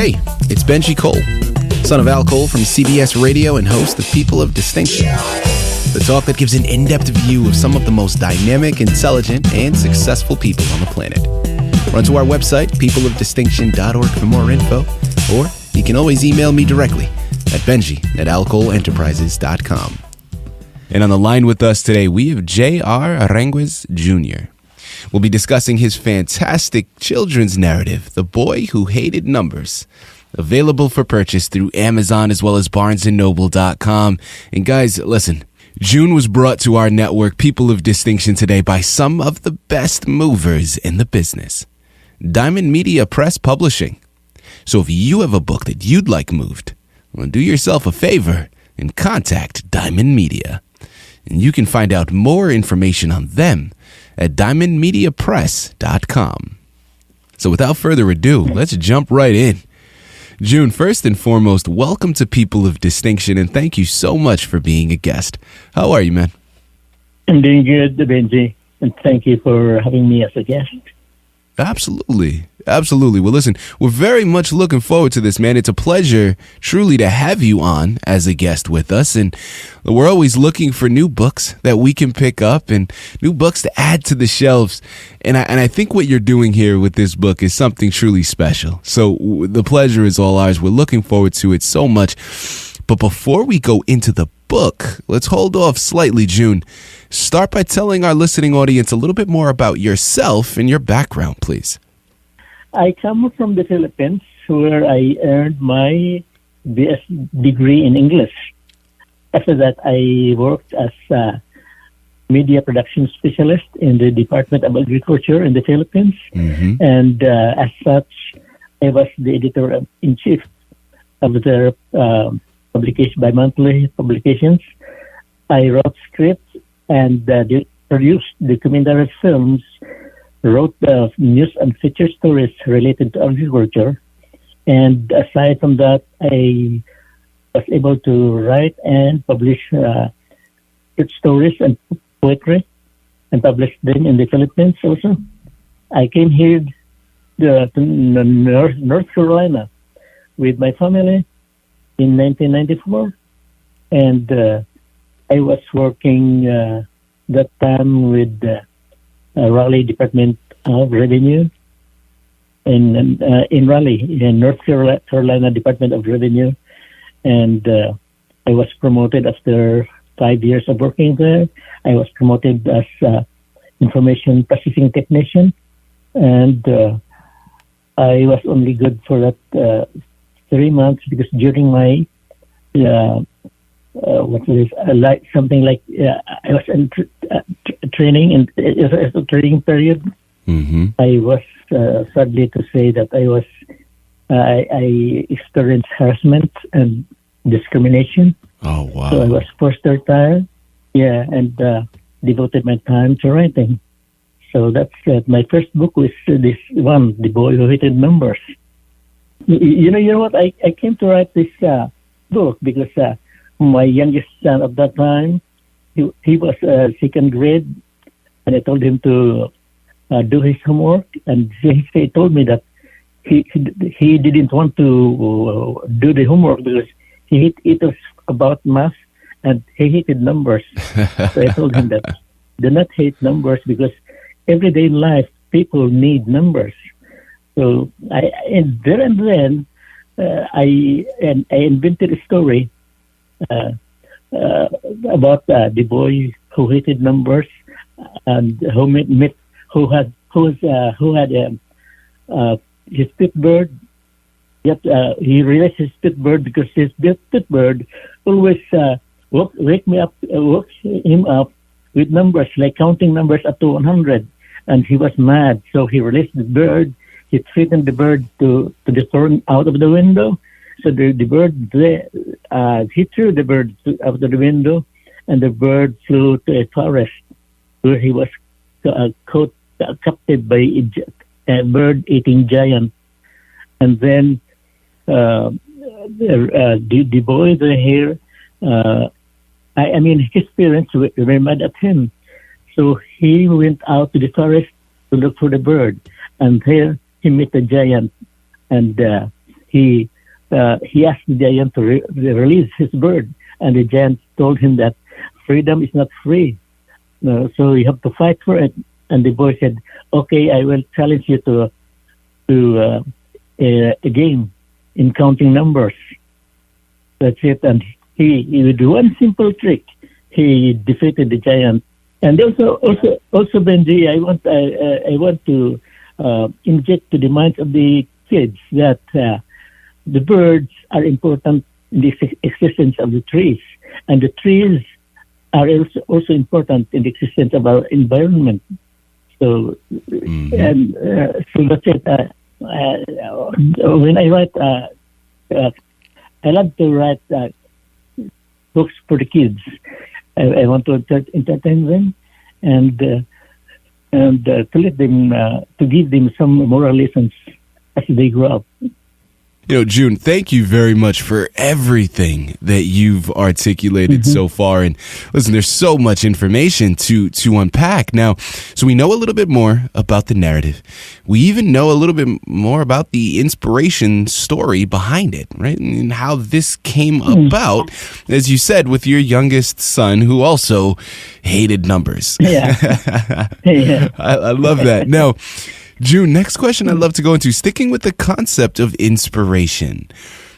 Hey, it's Benji Cole, son of Al Cole from CBS Radio and host of People of Distinction, the talk that gives an in-depth view of some of the most dynamic, intelligent, and successful people on the planet. Run to our website, peopleofdistinction.org for more info, or you can always email me directly at benji@alcoleenterprises.com. And on the line with us today, we have J.R. Arranguez Jr. We'll be discussing his fantastic children's narrative, The Boy Who Hated Numbers, available for purchase through Amazon as well as barnesandnoble.com. And guys, listen, June was brought to our network, People of Distinction, today by some of the best movers in the business. Diamond Media Press Publishing. So if you have a book that you'd like moved, well, do yourself a favor and contact Diamond Media. And you can find out more information on them at diamondmediapress.com. So without further ado, let's jump right in. June, first and foremost, welcome to People of Distinction, and thank you so much for being a guest. How are you, man? I'm doing good, Benji, and thank you for having me as a guest. Absolutely. Absolutely. Well, listen, we're very much looking forward to this, man. It's a pleasure truly to have you on as a guest with us. And we're always looking for new books that we can pick up and new books to add to the shelves. And I think what you're doing here with this book is something truly special. So the pleasure is all ours. We're looking forward to it so much. But before we go into the book, let's hold off slightly, June. Start by telling our listening audience a little bit more about yourself and your background, please. I come from the Philippines, where I earned my BS degree in English. After that, I worked as a media production specialist in the Department of Agriculture in the Philippines. Mm-hmm. And as such, I was the editor-in-chief of their publication, bimonthly publications. I wrote scripts and produced documentary films, wrote the news and feature stories related to agriculture. And aside from that, I was able to write and publish short stories and poetry and publish them in the Philippines also. I came here to North Carolina with my family in 1994. And I was working that time with Raleigh Department of Revenue in Raleigh, in North Carolina Department of Revenue. And I was promoted after 5 years of working there. I was promoted as information processing technician. And I was only good for that 3 months because during my I was in training, and it was a training period. Mm-hmm. I was sadly to say that I experienced harassment and discrimination. Oh wow! So I was forced to retire. Yeah, and devoted my time to writing. So that's my first book was this one, The Boy Who Hated Numbers. You know what? I came to write this book because my youngest son at that time, he was second grade, and I told him to do his homework, and he told me that he didn't want to do the homework because it was about math and he hated numbers. So I told him that do not hate numbers because everyday life people need numbers. So I invented a story about the boy who hated numbers and who had his pet bird. Yet he realized his pet bird because his pet bird always woke him up with numbers, like counting numbers up to 100, and he was mad. So he released the bird. He threatened the bird to throw him out of the window. So the bird, he threw the bird out of the window, and the bird flew to a forest where he was caught captive by a bird-eating giant. And then the boy here, his parents were mad at him. So he went out to the forest to look for the bird. And there he met a giant. And he asked the giant to release his bird, and the giant told him that freedom is not free, so you have to fight for it. And the boy said, "Okay, I will challenge you to a game in counting numbers." That's it. And he with one simple trick, he defeated the giant. And also, Benji, I want to inject to the minds of the kids that the birds are important in the existence of the trees, and the trees are also important in the existence of our environment. So, and so that's it. When I write, I love to write books for the kids. I want to entertain them and to let them to give them some moral lessons as they grow up. June, thank you very much for everything that you've articulated so far. And listen, there's so much information to unpack now. So we know a little bit more about the narrative. We even know a little bit more about the inspiration story behind it, right? And how this came about, as you said, with your youngest son, who also hated numbers. Yeah. I love that. Now, June, next question I'd love to go into, sticking with the concept of inspiration.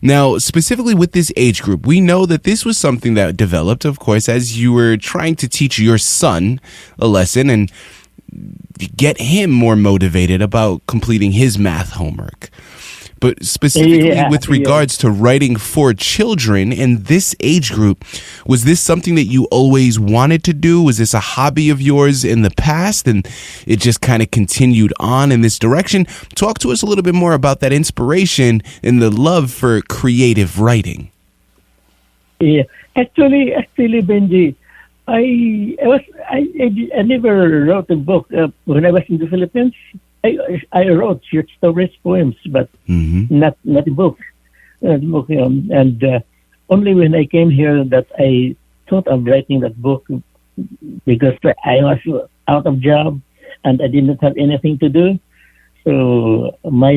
Now, specifically with this age group, we know that this was something that developed, of course, as you were trying to teach your son a lesson and get him more motivated about completing his math homework. But specifically with regards to writing for children in this age group, was this something that you always wanted to do? Was this a hobby of yours in the past and it just kind of continued on in this direction? Talk to us a little bit more about that inspiration and the love for creative writing. Yeah, actually, Benji, I never wrote a book when I was in the Philippines. I wrote short stories, poems, but not a book. And only when I came here that I thought of writing that book, because I was out of job and I did not have anything to do. So my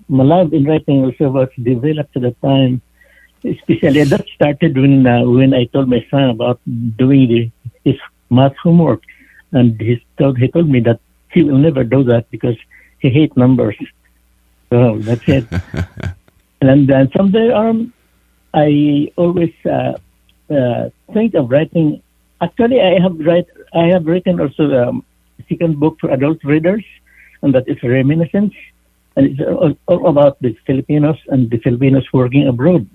love in writing also was developed at the time. Especially that started when I told my son about doing his math homework, and he told me that he will never do that because he hates numbers. So that's it. And then someday I always think of writing. Actually, I have written also a second book for adult readers, and that is Reminiscence, and it's all about the Filipinos and the Filipinos working abroad.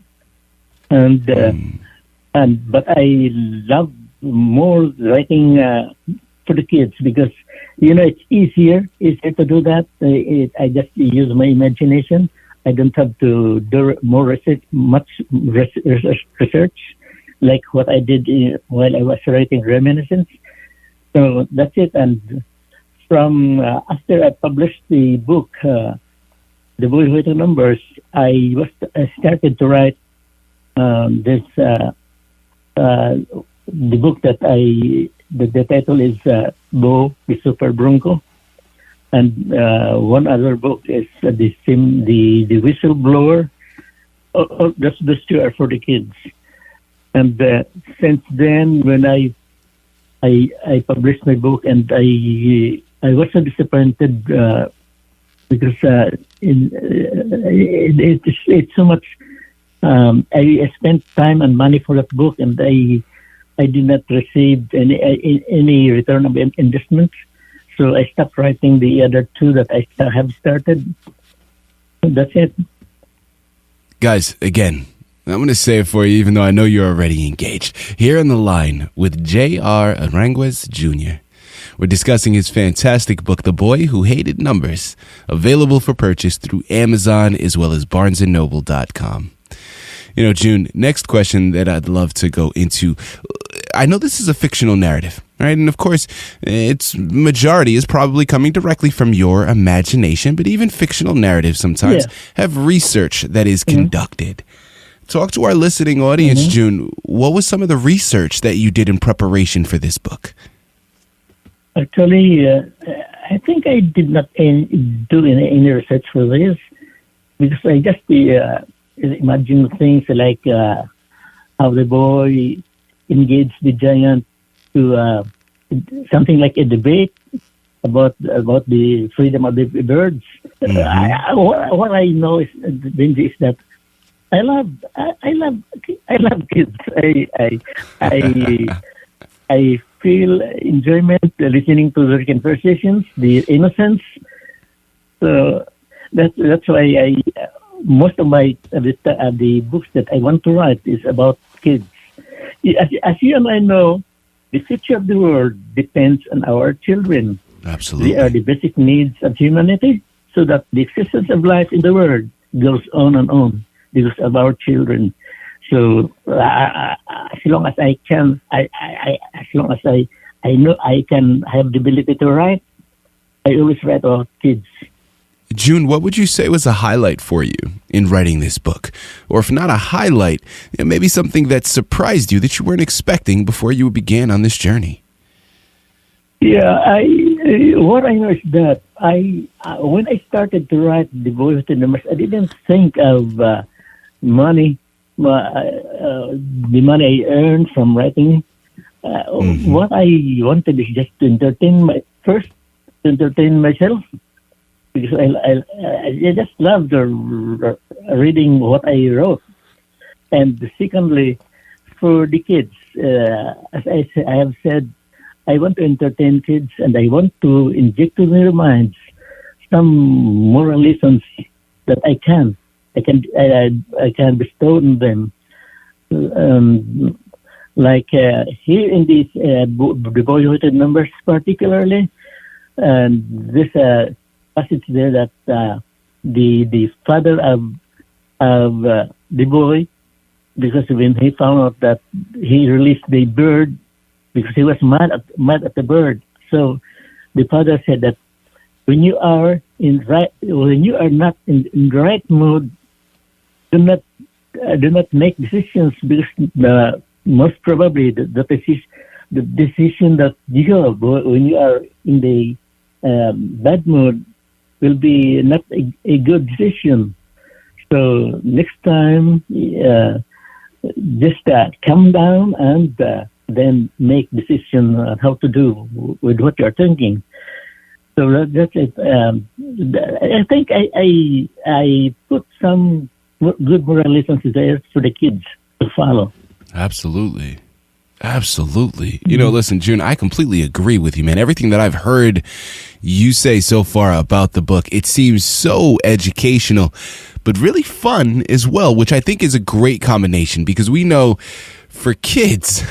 But I love more writing for the kids because it's easier to do that. I just use my imagination. I don't have to do much research like what I did while I was writing Reminiscence. So that's it. And from after I published the book, The Boy Who Hated Numbers, I started to write the book that the title is Bo, the Super Bronco, and one other book is the Whistleblower. Those two are for the kids. And since then, when I published my book, and I was so disappointed because it's so much. I spent time and money for that book, and I did not receive any return of investment. So I stopped writing the other two that I have started. That's it. Guys, again, I'm going to say it for you, even though I know you're already engaged. Here on the line with J.R. Arranguez Jr., we're discussing his fantastic book, The Boy Who Hated Numbers, available for purchase through Amazon as well as barnesandnoble.com. June, next question that I'd love to go into. I know this is a fictional narrative, right? And of course, its majority is probably coming directly from your imagination, but even fictional narratives sometimes have research that is conducted. Talk to our listening audience, June. What was some of the research that you did in preparation for this book? Actually, I think I did not do any research for this. because I just imagine things like how the boy engaged the giant to something like a debate about the freedom of the birds. What I know is, Benji, is that I love kids. I feel enjoyment listening to their conversations, the innocence. So that's why most of my the books that I want to write is about kids. As you and I know, the future of the world depends on our children. Absolutely. They are the basic needs of humanity, so that the existence of life in the world goes on and on because of our children. So as long as I can, as long as I know I can have the ability to write, I always write about kids. June, what would you say was a highlight for you in writing this book? Or if not a highlight, maybe something that surprised you that you weren't expecting before you began on this journey? Yeah, what I know is that when I started to write The Boy with the Numbers, I didn't think of money, the money I earned from writing. What I wanted is just to entertain myself, because I just loved reading what I wrote. And secondly, for the kids, as I have said, I want to entertain kids, and I want to inject in their minds some moral lessons that I can bestow on them. Like here in this The Boy with the Numbers particularly, and this passage there that the father of the boy, because when he found out that he released the bird, because he was mad at the bird, so the father said that when you are not in the right mood, do not make decisions, because most probably the decision that you have when you are in the bad mood will be not a good decision. So next time, just calm down and then make decision on how to do with what you're thinking. So that's it. I think I put some good moral lessons there for the kids to follow. Absolutely. Absolutely. You know, listen, June, I completely agree with you, man. Everything that I've heard you say so far about the book, it seems so educational, but really fun as well, which I think is a great combination, because we know for kids,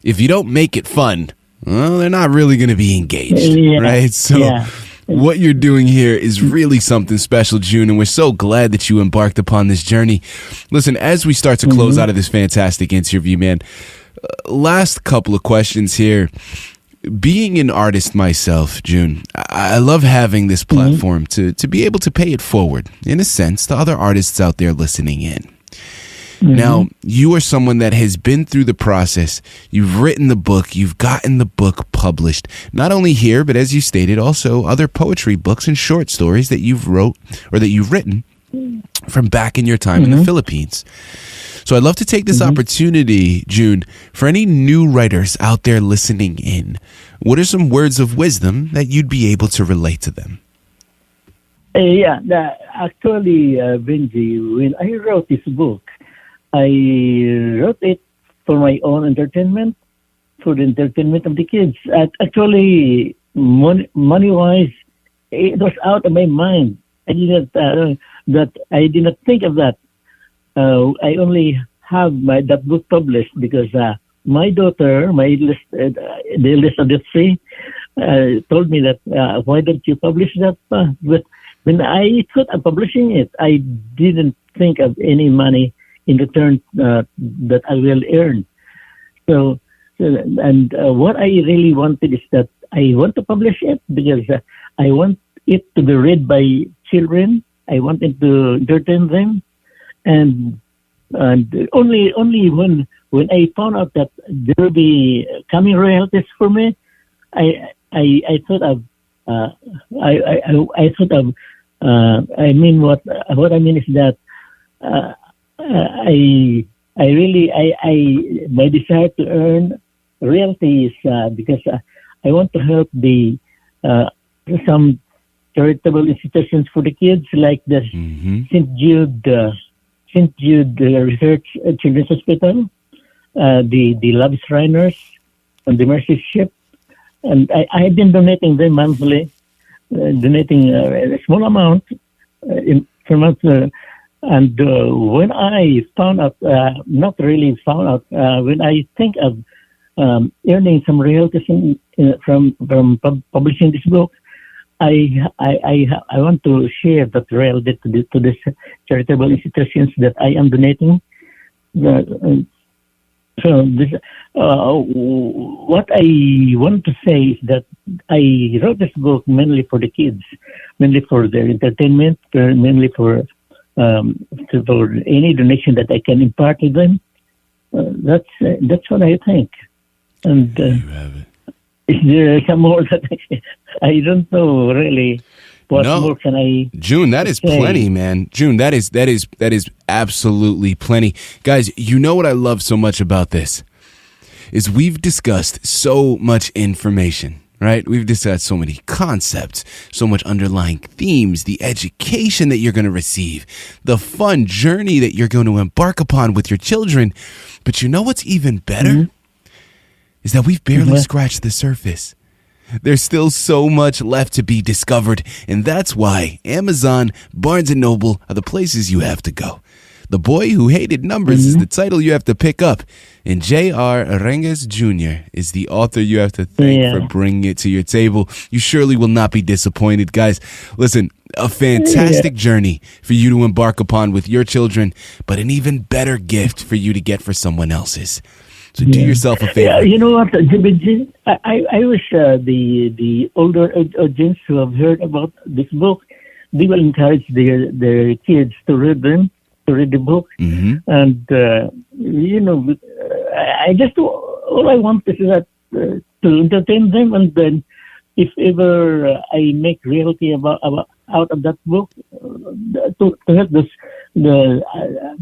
if you don't make it fun, well, they're not really going to be engaged, right? So what you're doing here is really something special, June, and we're so glad that you embarked upon this journey. Listen, as we start to close out of this fantastic interview, man, last couple of questions here. Being an artist myself, June, I love having this platform to be able to pay it forward, in a sense, to other artists out there listening in. Now, you are someone that has been through the process. You've written the book. You've gotten the book published. Not only here, but as you stated, also other poetry books and short stories that you've wrote or that you've written from back in your time in the Philippines. So I'd love to take this opportunity, June, for any new writers out there listening in. What are some words of wisdom that you'd be able to relate to them? Actually, Benji, when I wrote this book, I wrote it for my own entertainment, for the entertainment of the kids. Actually, money-wise, it was out of my mind. I did not think of that. I only have that book published because my daughter, the eldest of the three, told me that why don't you publish that? But when I thought of publishing it, I didn't think of any money in return that I will earn. So what I really wanted is that I want to publish it because I want it to be read by children. I want it to entertain them, and only when I found out that there will be coming royalties for me, I thought of I mean, what I mean is that uh, I my desire to earn realty is because I want to help the some charitable institutions for the kids, like the Mm-hmm. St. Jude Research Children's Hospital, the Love Shriners, and the Mercy Ship. And I've been donating them monthly, donating a small amount per month. And when I found out, not really found out, when I think of earning some royalties from publishing this book, I want to share that royalty to this charitable institutions that I am donating. Uh, So this, what I want to say is that I wrote this book mainly for the kids, mainly for their entertainment, mainly for any donation that I can impart to them. That's what I think. And There you have it. is there some more that I don't know really? What No. more can I? June, that is say? plenty, man. June, that is absolutely plenty. Guys, you know what I love so much about this is we've discussed so much information, right? We've discussed so many concepts, so much underlying themes, the education that you're going to receive, the fun journey that you're going to embark upon with your children. But you know what's even better? Is that we've barely What? scratched the surface. There's still so much left to be discovered, and that's why Amazon, Barnes & Noble are the places you have to go. The Boy Who Hated Numbers is the title you have to pick up, and J.R. Arranguez Jr. is the author you have to thank Yeah. for bringing it to your table. You surely will not be disappointed, guys. Listen, a fantastic journey for you to embark upon with your children, but an even better gift for you to get for someone else's. So do yourself a favor. Yeah, you know what, Benji? I wish the older audience who have heard about this book, they will encourage their kids to read the book, Mm-hmm. and I just all I want is that to entertain them, and then if ever I make reality about out of that book, to help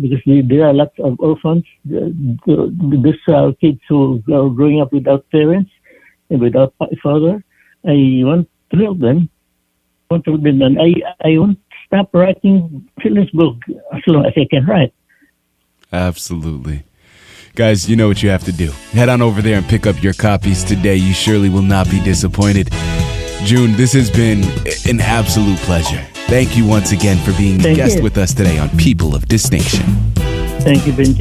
because there are lots of orphans, these kids who are growing up without parents and without father. I want to help them. And I won't stop writing children's book as long as I can write. Absolutely. Guys, you know what you have to do. Head on over there and pick up your copies today. You surely will not be disappointed. June, this has been an absolute pleasure. Thank you once again for being a Thank guest you. with us today on People of Distinction. Thank you, Benji.